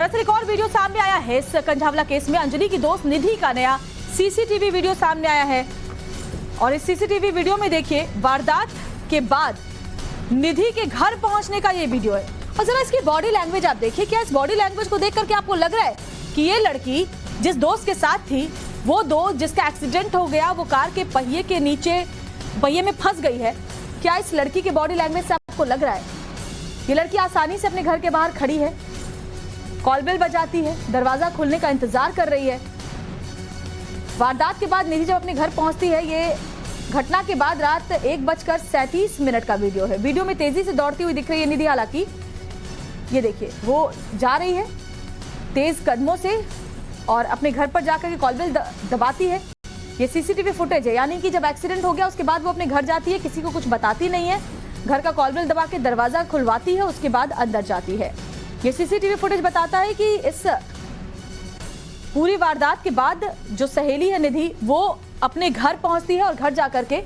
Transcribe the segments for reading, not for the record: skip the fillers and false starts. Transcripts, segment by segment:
दरअसल एक और वीडियो सामने आया है इस कंझावला केस में। अंजलि की दोस्त निधि का नया सीसीटीवी वीडियो सामने आया है और इस सीसीटीवी वीडियो में देखिए वारदात के बाद निधि के घर पहुंचने का ये वीडियो है। और जरा इसकी बॉडी लैंग्वेज आप देखिए। क्या इस बॉडी लैंग्वेज को देख करके आपको लग रहा है कि ये लड़की जिस दोस्त के साथ थी, वो दोस्त जिसका एक्सीडेंट हो गया, वो कार के पहिए के नीचे पहिए में फंस गई है? क्या इस लड़की के बॉडी लैंग्वेज से आपको लग रहा है? ये लड़की आसानी से अपने घर के बाहर खड़ी है, कॉल बेल बजाती है, दरवाजा खुलने का इंतजार कर रही है। वारदात के बाद निधि जब अपने घर पहुंचती है, ये घटना के बाद रात 1:37 का वीडियो है। वीडियो में तेजी से दौड़ती हुई दिख रही है निधि। हालांकि ये देखिए, वो जा रही है तेज कदमों से और अपने घर पर जाकर के कॉल बेल दबाती है। ये सीसीटीवी फुटेज है, यानी कि जब एक्सीडेंट हो गया उसके बाद वो अपने घर जाती है, किसी को कुछ बताती नहीं है, घर का कॉल बेल दबा के दरवाजा खुलवाती है, उसके बाद अंदर जाती है। ये सीसीटीवी फुटेज बताता है कि इस पूरी वारदात के बाद जो सहेली है निधि, वो अपने घर पहुंचती है और घर जाकर के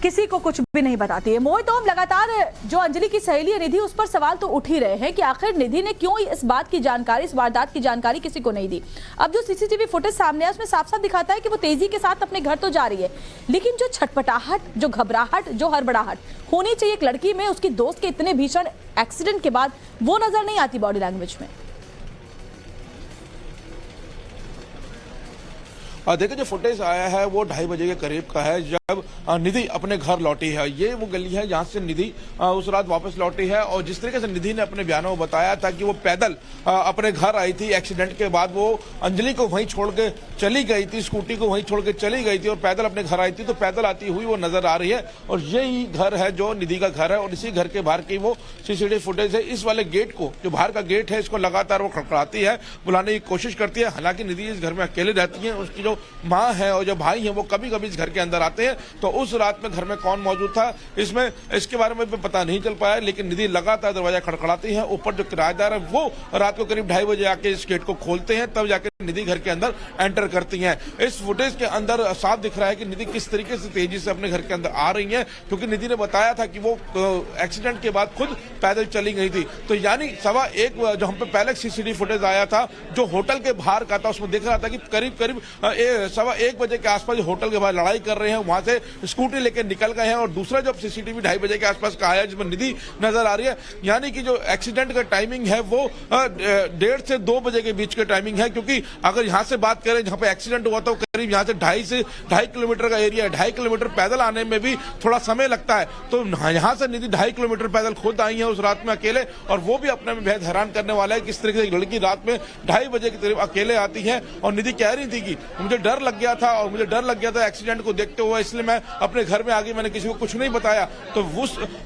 किसी को कुछ भी नहीं बताती है। मोहित, तो हम लगातार जो अंजलि की सहेली है निधि, उस पर सवाल तो उठ ही रहे हैं कि आखिर निधि ने क्यों इस बात की जानकारी, इस वारदात की जानकारी किसी को नहीं दी। अब जो सीसीटीवी फुटेज सामने है उसमें साफ साफ दिखाता है कि वो तेजी के साथ अपने घर तो जा रही है, लेकिन जो छटपटाहट, जो घबराहट, जो हड़बड़ाहट होनी चाहिए एक लड़की में, उसकी दोस्त के इतने भीषण एक्सीडेंट के बाद, वो नजर नहीं आती बॉडी लैंग्वेज में। देखिए, जो फुटेज आया है वो 2:30 बजे के करीब का है, जब निधि अपने घर लौटी है। ये वो गली है जहां से निधि उस रात वापस लौटी है। और जिस तरीके से निधि ने अपने बयानों में बताया था कि वो पैदल अपने घर आई थी, एक्सीडेंट के बाद वो अंजलि को वहीं छोड़ के चली गई थी, स्कूटी को वहीं छोड़ के चली गई थी और पैदल अपने घर आई थी। तो पैदल आती हुई वो नजर आ रही है और यही घर है जो निधि का घर है और इसी घर के बाहर की वो सीसीटीवी फुटेज है। इस वाले गेट को, जो बाहर का गेट है, इसको लगातार वो खड़खड़ाती है, बुलाने की कोशिश करती है। हालांकि निधि इस घर में अकेले रहती है, उसकी जो माँ है और जो भाई है वो कभी कभी इस घर के अंदर आते हैं। तो उस रात में घर में कौन मौजूद था इसके बारे में भी पता नहीं चल पाया, लेकिन निधि लगातार दरवाजा खड़खड़ाती है। ऊपर जो किराएदार है वो रात को करीब 2:30 बजे आके इस गेट को खोलते हैं, तब जाके निधि घर के अंदर एंटर करती हैं। इस फुटेज के अंदर साफ दिख रहा है कि निधि किस तरीके से तेजी से अपने घर के अंदर आ रही है, क्योंकि निधि ने बताया था कि वो एक्सीडेंट के बाद खुद पैदल चली गई थी। तो यानी 1:15 जो हम पे पहले सीसीटीवी फुटेज आया था जो होटल के बाहर का था, उसमें दिख रहा था कि करीब 1:15 बजे के आसपास होटल के बाहर लड़ाई कर रहे हैं, वहां से स्कूटी लेकर निकल गए हैं। और दूसरा जो सीसीटीवी 2:30 बजे के आसपास का आया जिसमें निधि नजर आ रही है, यानी कि जो एक्सीडेंट का टाइमिंग है वो 1:30 से 2 बजे के बीच का टाइमिंग है। क्योंकि अगर यहां से बात करें जहां पे एक्सीडेंट हुआ था, करीब यहां से 2.5 किलोमीटर का एरिया है। 2.5 किलोमीटर पैदल आने में भी थोड़ा समय लगता है। तो यहां से निधि 2.5 किलोमीटर पैदल खुद आई है उस रात में अकेले, और वो भी अपने में बेहद हैरान करने वाला है किस तरीके से लड़की रात में 2:30 बजे के करीब अकेले आती है। और निधि कह रही थी कि मुझे डर लग गया था और मुझे डर लग गया था एक्सीडेंट को देखते हुए, इसलिए मैं अपने घर में आ गई, मैंने किसी को कुछ नहीं बताया। तो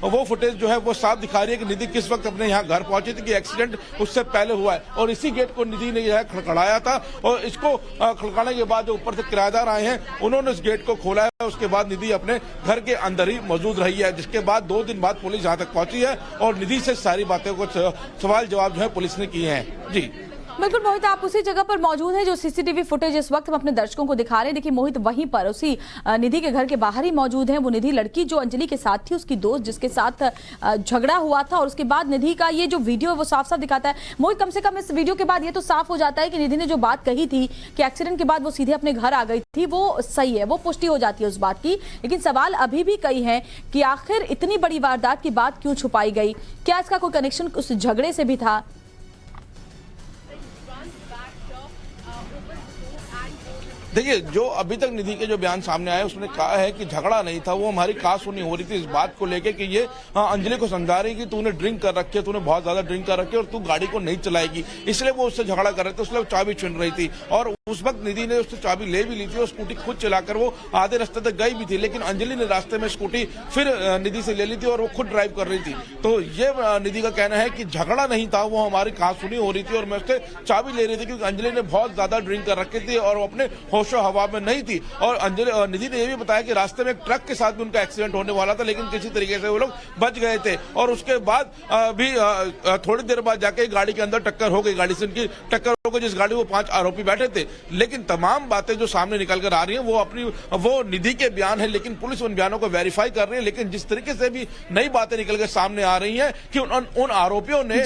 वो फुटेज जो है वो साफ दिखा रही है कि निधि किस वक्त अपने यहाँ घर पहुंची थी कि एक्सीडेंट उससे पहले हुआ है। और इसी गेट को निधि ने जो है खड़खड़ाया था और इसको खड़काने के बाद जो ऊपर से किराएदार आए हैं उन्होंने इस गेट को खोला है। उसके बाद निधि अपने घर के अंदर ही मौजूद रही है, जिसके बाद 2 दिन बाद पुलिस यहाँ तक पहुंची है और निधि से सारी बातें को सवाल जवाब जो है पुलिस ने किए हैं। जी बिल्कुल मोहित, आप उसी जगह पर मौजूद हैं जो सीसीटीवी फुटेज इस वक्त हम अपने दर्शकों को दिखा रहे हैं। देखिए मोहित, वहीं पर उसी निधि के घर के बाहर ही मौजूद हैं वो निधि, लड़की जो अंजलि के साथ थी, उसकी दोस्त जिसके साथ झगड़ा हुआ था। और उसके बाद निधि का ये जो वीडियो है वो साफ साफ दिखाता है। मोहित, कम से कम इस वीडियो के बाद ये तो साफ हो जाता है कि निधि ने जो बात कही थी कि एक्सीडेंट के बाद वो सीधे अपने घर आ गई थी, वो सही है, वो पुष्टि हो जाती है उस बात की। लेकिन सवाल अभी भी कई हैं कि आखिर इतनी बड़ी वारदात की बात क्यों छुपाई गई? क्या इसका कोई कनेक्शन उस झगड़े से भी था? देखिए, जो अभी तक निधि के जो बयान सामने आए उसने कहा है कि झगड़ा नहीं था, वो हमारी कहासुनी हो रही थी इस बात को लेके कि ये अंजलि को समझा रही कि तूने ड्रिंक कर रखी है, तूने बहुत ज्यादा ड्रिंक कर रखी है और तू गाड़ी को नहीं चलाएगी, इसलिए वो उससे झगड़ा कर रहे थे। उसने चाबी छीन रही थी और उस वक्त निधि ने उससे चाबी ले भी ली थी और स्कूटी खुद चलाकर वो आधे रास्ते तक गई भी थी, लेकिन अंजलि ने रास्ते में स्कूटी फिर निधि से ले ली थी और वो खुद ड्राइव कर रही थी। तो ये निधि का कहना है कि झगड़ा नहीं था, वो हमारी कहासुनी हो रही थी और मैं उससे चाबी ले रही थी क्योंकि अंजलि ने बहुत ज्यादा ड्रिंक कर रखी थी और वो अपने होशो हवा में नहीं थी। और निधि ने यह भी बताया कि रास्ते में एक ट्रक के साथ भी उनका एक्सीडेंट होने वाला था, लेकिन किसी तरीके से वो लोग बच गए थे। और उसके बाद भी थोड़ी देर बाद जाके गाड़ी के अंदर टक्कर हो गई, गाड़ी से उनकी टक्कर हो गई जिस गाड़ी में 5 आरोपी बैठे थे। लेकिन तमाम बातें जो सामने निकल कर आ रही हैं वो निधि के बयान है, लेकिन पुलिस उन बयानों को वेरीफाई कर रही है। लेकिन जिस तरीके से भी नई बातें निकल कर सामने आ रही हैं कि उन आरोपियों ने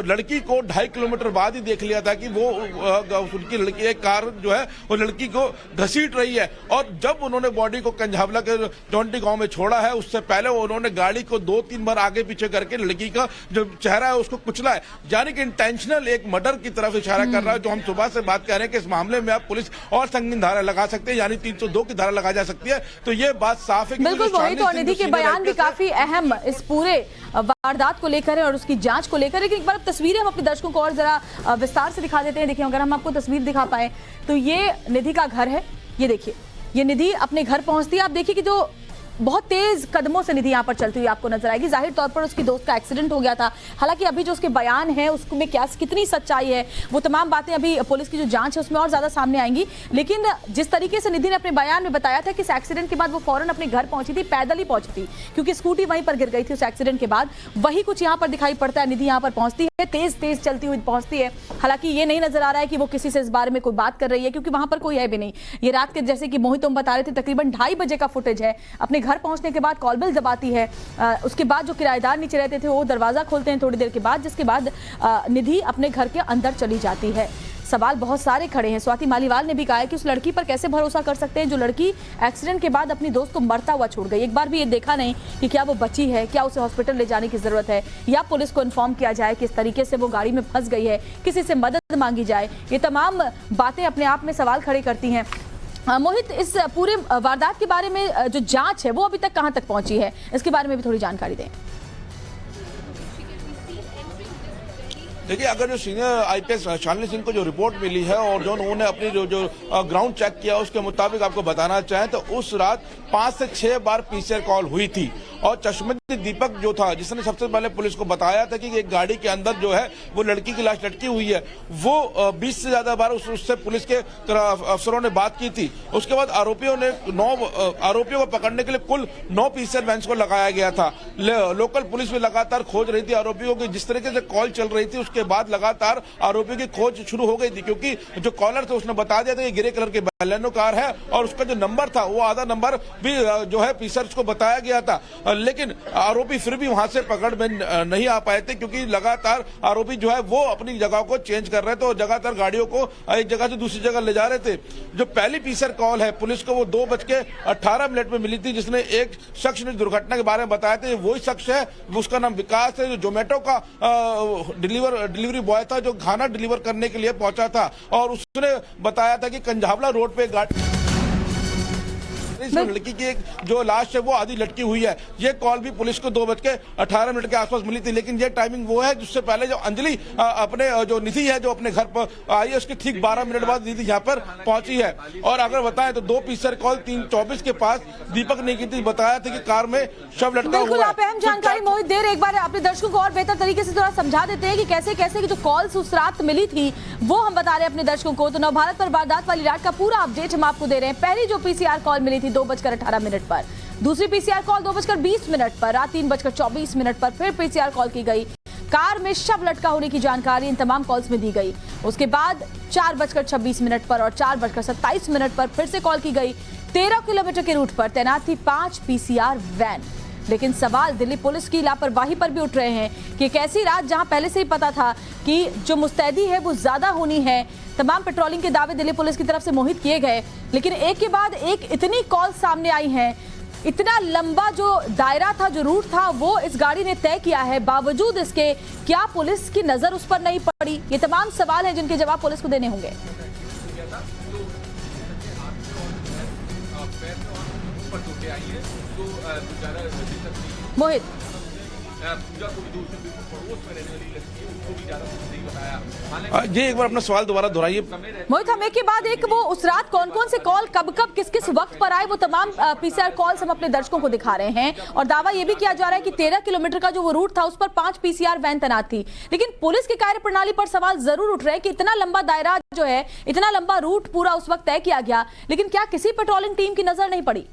लड़की को 2.5 किलोमीटर बाद ही देख लिया था कि वो उनकी लड़की एक कार जो है वो लड़की को घसीट रही है, और जब उन्होंने बॉडी को कंझावला के टोंटी गांव में छोड़ा है उससे पहले उन्होंने गाड़ी को 2-3 बार आगे पीछे करके लड़की का जो चेहरा है उसको कुचला है, यानी कि इंटेंशनल एक मर्डर की तरफ इशारा कर रहा है। जो हम सुबह से बात कर रहे हैं कि इस मामले में अब पुलिस और संगीन धारा लगा सकते हैं, यानी 302 की धारा लगा जा सकती है। तो ये बात साफ है। बिल्कुल मोहित, और निधि के बयान भी काफी अहम इस पूरे वारदात को लेकर है और उसकी जांच को लेकर है। लेकिन एक बार तस्वीरें हम अपने दर्शकों को और जरा विस्तार से दिखा देते हैं। देखिए, अगर हम आपको तस्वीर दिखा पाए तो ये निधि का घर है। ये देखिए, ये निधि अपने घर पहुंचती है। आप देखिए कि जो बहुत तेज कदमों से निधि यहाँ पर चलती हुई आपको नजर आएगी। जाहिर तौर पर उसकी दोस्त का एक्सीडेंट हो गया था। हालांकि अभी जो उसके बयान है उसमें क्या कितनी सच्चाई है, वो तमाम बातें अभी पुलिस की जो जांच है उसमें और ज्यादा सामने आएंगी। लेकिन जिस तरीके से निधि ने अपने बयान में बताया था कि इस एक्सीडेंट के बाद वो फौरन अपने घर पहुंची थी, पैदल ही पहुंची थी क्योंकि स्कूटी वहीं पर गिर गई थी उस एक्सीडेंट के बाद। वही कुछ यहाँ पर दिखाई पड़ता है। निधि यहाँ पर पहुंचती है, तेज चलती हुई पहुंचती है। हालांकि ये नहीं नजर आ रहा है कि वो किसी से इस बारे में कोई बात कर रही है, क्योंकि वहां पर कोई है भी नहीं। ये रात के, जैसे कि मोहित तुम बता रहे थे, तकरीबन 2:30 बजे का फुटेज है। अपने घर पहुंचने के बाद कॉल बेल दबाती है। उसके बाद जो किराएदार नीचे रहते थे वो दरवाजा खोलते हैं थोड़ी देर के बाद, जिसके बाद निधि अपने घर के अंदर चली जाती है। सवाल बहुत सारे खड़े हैं। स्वाति मालीवाल ने भी कहा है कि उस लड़की पर कैसे भरोसा कर सकते हैं जो लड़की एक्सीडेंट के बाद अपनी दोस्त को मरता हुआ छोड़ गई। एक बार भी ये देखा नहीं कि क्या वो बची है, क्या उसे हॉस्पिटल ले जाने की जरूरत है, या पुलिस को इन्फॉर्म किया जाए कि इस तरीके से वो गाड़ी में फंस गई है, किसी से मदद मांगी जाए। ये तमाम बातें अपने आप में सवाल खड़े करती हैं। मोहित, इस पूरे वारदात के बारे में जो जांच है वो अभी तक कहां तक पहुंची है, इसके बारे में भी थोड़ी जानकारी दें। देखिए, अगर जो सीनियर आईपीएस शालिनी सिंह को जो रिपोर्ट मिली है और जो उन्होंने अपनी जो ग्राउंड चेक किया उसके मुताबिक आपको बताना चाहें तो उस रात 5 से 6 बार पीसीआर कॉल हुई थी। और चश्मदीद दीपक जो था, जिसने सबसे पहले पुलिस को बताया था कि एक गाड़ी के अंदर जो है वो लड़की की लाश लटकी हुई है, वो 20 से ज्यादा बार उससे पुलिस के अफसरों ने बात की थी। उसके बाद आरोपियों को पकड़ने के लिए कुल 9 पीसीआर वैन्स को लगाया गया था। लोकल पुलिस भी लगातार खोज रही थी आरोपियों की। जिस तरीके से कॉल चल रही थी उसके बाद लगातार आरोपियों की खोज शुरू हो गई थी, क्योंकि जो कॉलर थे उसने बता दिया था कि ग्रे कलर की बलेनो कार है, और उसका जो नंबर था वो आधा नंबर भी जो है पीसीआर को बताया गया था। लेकिन आरोपी फिर भी वहां से पकड़ में नहीं आ पाए थे, क्योंकि लगातार आरोपी जो है वो अपनी जगह को चेंज कर रहे थे और लगातार गाड़ियों को एक जगह से दूसरी जगह ले जा रहे थे। जो पहली पीसीआर कॉल है पुलिस को वो 2:18 में मिली थी, जिसने एक शख्स ने दुर्घटना के बारे में बताया था। वही शख्स है, उसका नाम विकास है, जो जोमेटो का डिलीवरी बॉय था, जो खाना डिलीवर करने के लिए पहुंचा था, और उसने बताया था कि कंझावला रोड पे लड़की की एक जो लाश है वो आधी लटकी हुई है। ये कॉल भी पुलिस को 2:18 के आसपास मिली थी। लेकिन ये टाइमिंग वो है जिससे पहले जो अंजलि अपने जो निधि है जो अपने घर पर आई है उसके ठीक 12 मिनट बाद निधि यहाँ पर पहुंची है। और अगर बताएं तो 2 पीसीआर कॉल 3:24 के पास दीपक ने की थी, बताया था कि कार में शव लटका हुआ है। आप अहम जानकारी मोहित दे रहे, एक बार अपने दर्शकों को और बेहतर तरीके से थोड़ा समझा देते हैं कि कैसे कैसे की जो कॉल्स उस रात मिली थी वो हम बता रहे हैं अपने दर्शकों को। तो नवभारत पर वारदात वाली रात का पूरा अपडेट हम आपको दे रहे हैं। पहली जो पीसीआर कॉल मिली थी 2:18 पर, दूसरी पीसीआर कॉल 2:20 पर, रात 3:24 पर फिर पीसीआर कॉल की गई। कार में शव लटका होने की जानकारी इन तमाम कॉल्स में दी गई। उसके बाद 4:26 पर और 4:27 पर फिर से कॉल की गई। 13 किलोमीटर के रूट पर तैनात थी 5 पीसीआर वैन। लेकिन सवाल दिल्ली पुलिस की लापरवाही पर भी उठ रहे हैं कि एक ऐसी रात जहां पहले से ही पता था कि जो मुस्तैदी है वो ज्यादा होनी है। तमाम पेट्रोलिंग के दावे दिल्ली पुलिस की तरफ से मोहित किए गए, लेकिन एक के बाद एक इतनी कॉल सामने आई हैं, इतना लंबा जो दायरा था, जो रूट था, वो इस गाड़ी ने तय किया है। बावजूद इसके क्या पुलिस की नजर उस पर नहीं पड़ी? ये तमाम सवाल हैं जिनके जवाब पुलिस को देने होंगे। मोहित, ये एक बार अपना सवाल दोबारा दोहराइए। मोहित, हम एक के बाद एक वो उस रात कौन कौन से कॉल कब कब किस किस वक्त पर आए वो तमाम पीसीआर कॉल्स हम अपने दर्शकों को दिखा रहे हैं। और दावा ये भी किया जा रहा है कि 13 किलोमीटर का जो वो रूट था उस पर 5 पीसीआर वैन तैनात थी। लेकिन पुलिस की कार्यप्रणाली पर सवाल जरूर उठ रहे हैं कि इतना लंबा दायरा जो है, इतना लंबा रूट पूरा उस वक्त तय किया गया, लेकिन क्या किसी पेट्रोलिंग टीम की नजर नहीं पड़ी?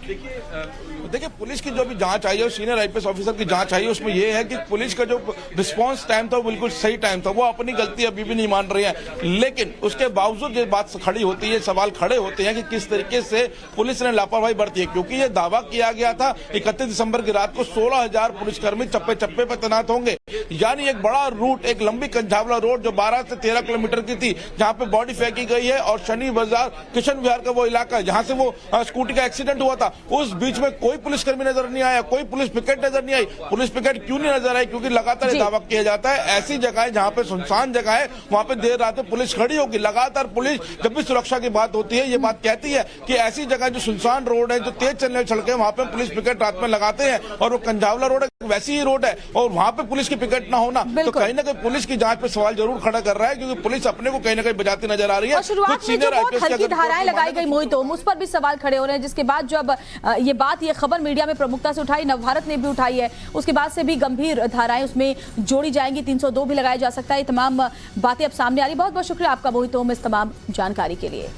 देखिए पुलिस की जो भी जांच आई है, सीनियर आईपीएस ऑफिसर की जांच आई है, उसमें यह है कि पुलिस का जो रिस्पांस टाइम था वो बिल्कुल सही टाइम था। वो अपनी गलती अभी भी नहीं मान रही है, लेकिन उसके बावजूद ये बात खड़ी होती है, सवाल खड़े होते हैं कि किस तरीके से पुलिस ने लापरवाही बरती है। क्योंकि ये दावा किया गया था 31 दिसंबर की रात को 16,000 पुलिसकर्मी चप्पे चप्पे पर तैनात होंगे, यानी एक बड़ा रूट, एक लंबी कंझावला रोड जो 12 से 13 किलोमीटर की थी, जहां पे बॉडी फेंकी गई है, और शनि बाजार किशन विहार का वो इलाका जहां से वो स्कूटी का एक्सीडेंट हुआ था, उस बीच में कोई पुलिसकर्मी नजर नहीं आया, कोई पुलिस पिकेट नजर नहीं आई। पुलिस पिकेट क्यों नहीं नजर आई? क्योंकि लगातार ये दावा किया जाता है ऐसी जगह जहां पे सुनसान जगह है वहां पे देर रात में पुलिस खड़ी होगी। लगातार पुलिस जब भी सुरक्षा की बात होती है ये बात कहती है कि ऐसी जगह जो सुनसान रोड है, जो तेज चलने वाली सड़कें, वहां पे पुलिस पिकेट रात में लगाते हैं। और वो कंझावला रोड वैसी ही रोड है और वहां पे पुलिस की पिकेट ना होना तो कहीं ना कहीं पुलिस की जांच पे सवाल जरूर खड़ा कर रहा है, क्योंकि पुलिस अपने को कहीं ना कहीं बजाती नजर आ रही है। और शुरुआत में जो बहुत हल्की धाराएं लगाई गई मोहित, उस पर भी सवाल खड़े हो रहे हैं, जिसके बाद जब ये खबर मीडिया में प्रमुखता से उठाई, नवभारत ने भी उठाई है, उसके बाद से भी गंभीर धाराएं उसमें जोड़ी जाएंगी, 302 भी लगाया जा सकता है। ये तमाम बातें अब सामने आ रही। बहुत बहुत शुक्रिया आपका मोहित इस तमाम जानकारी के लिए।